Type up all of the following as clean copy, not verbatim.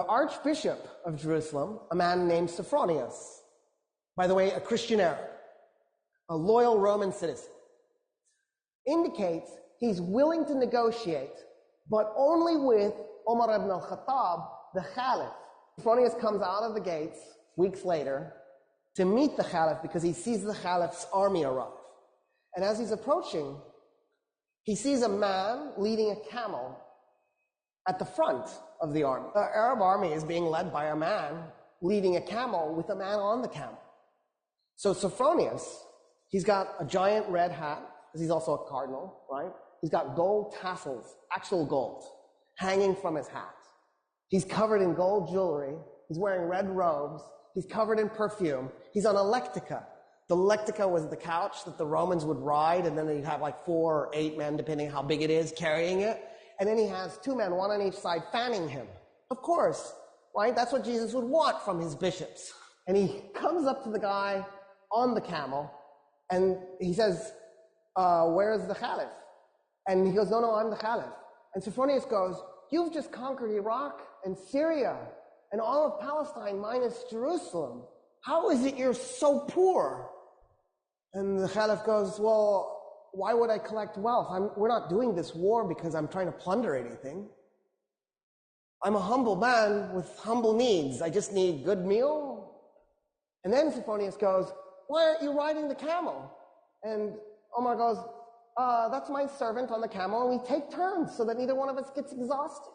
The Archbishop of Jerusalem, a man named Sophronius, by the way, a Christian Arab, a loyal Roman citizen, indicates he's willing to negotiate, but only with Umar ibn al-Khattab, the Caliph. Sophronius comes out of the gates weeks later to meet the Caliph because he sees the Caliph's army arrive. And as he's approaching, he sees a man leading a camel at the front of the army. The Arab army is being led by a man leading a camel with a man on the camel. So Sophronius, he's got a giant red hat, because he's also a cardinal, right? He's got gold tassels, actual gold, hanging from his hat. He's covered in gold jewelry. He's wearing red robes. He's covered in perfume. He's on a lectica. The lectica was the couch that the Romans would ride, and then they'd have like 4 or 8 men, depending how big it is, carrying it. And then he has 2 men, one on each side, fanning him. Of course, right? That's what Jesus would want from his bishops. And he comes up to the guy on the camel, and he says, where's the Caliph? And he goes, no, I'm the Caliph. And Sophronius goes, you've just conquered Iraq and Syria and all of Palestine minus Jerusalem. How is it you're so poor? And the Caliph goes, well, why would I collect wealth? We're not doing this war because I'm trying to plunder anything. I'm a humble man with humble needs. I just need good meal. And then Sophronius goes, why aren't you riding the camel? And Omar goes, that's my servant on the camel, and we take turns so that neither one of us gets exhausted.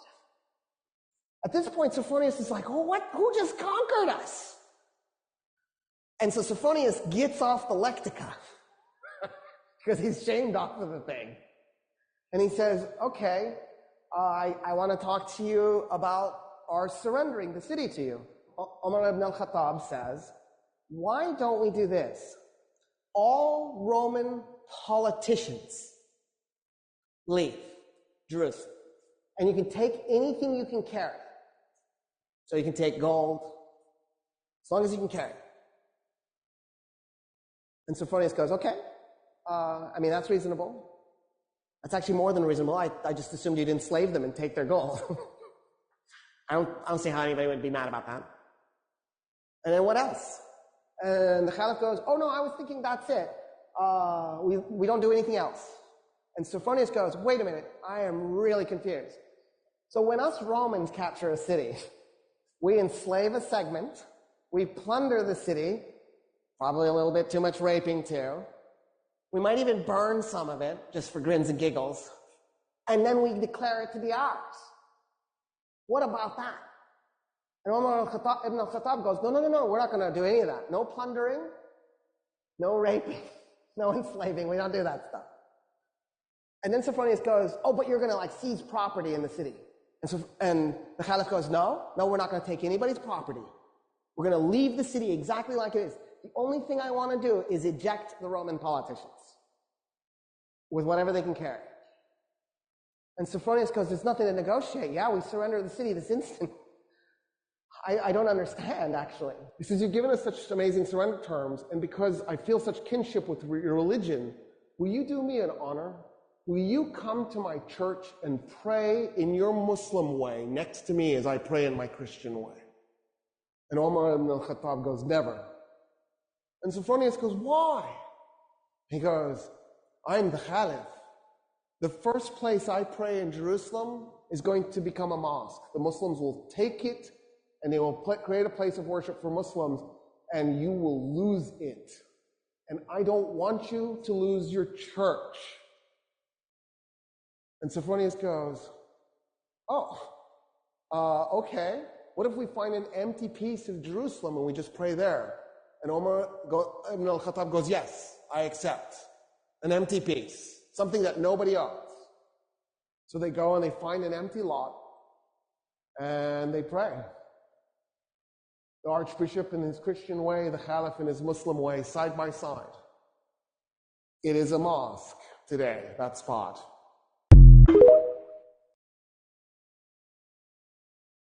At this point, Sophronius is like, oh, what? Who just conquered us? And so Sophronius gets off the lectica because he's shamed off of the thing. And he says, okay, I want to talk to you about our surrendering the city to you. Umar ibn al-Khattab says, why don't we do this? All Roman politicians leave Jerusalem, and you can take anything you can carry. So you can take gold, as long as you can carry. And Sophronius goes, okay, that's reasonable. That's actually more than reasonable. I just assumed you'd enslave them and take their gold. I don't see how anybody would be mad about that. And then what else? And the Caliph goes, oh no, I was thinking that's it. We don't do anything else. And Sophronius goes, wait a minute, I am really confused. So when us Romans capture a city, we enslave a segment, we plunder the city, probably a little bit too much raping too. We might even burn some of it, just for grins and giggles. And then we declare it to be ours. What about that? And Umar ibn al-Khattab goes, no, we're not going to do any of that. No plundering, no raping, no enslaving. We don't do that stuff. And then Sophronius goes, oh, but you're going to seize property in the city. And the Caliph goes, no, we're not going to take anybody's property. We're going to leave the city exactly like it is. The only thing I want to do is eject the Roman politicians with whatever they can carry. And Sophronius goes, there's nothing to negotiate. Yeah, we surrender the city this instant. I don't understand, actually. He says, you've given us such amazing surrender terms, and because I feel such kinship with your religion, will you do me an honor? Will you come to my church and pray in your Muslim way next to me as I pray in my Christian way? And Umar ibn al-Khattab goes, never. And Sophronius goes, why? He goes, I'm the Caliph. The first place I pray in Jerusalem is going to become a mosque. The Muslims will take it, and they will create a place of worship for Muslims, and you will lose it. And I don't want you to lose your church. And Sophronius goes, okay. What if we find an empty piece of Jerusalem and we just pray there? And Umar ibn al-Khattab goes, yes, I accept. An empty piece, something that nobody owns. So they go and they find an empty lot, and they pray. The Archbishop in his Christian way, the Caliph in his Muslim way, side by side. It is a mosque today, that spot.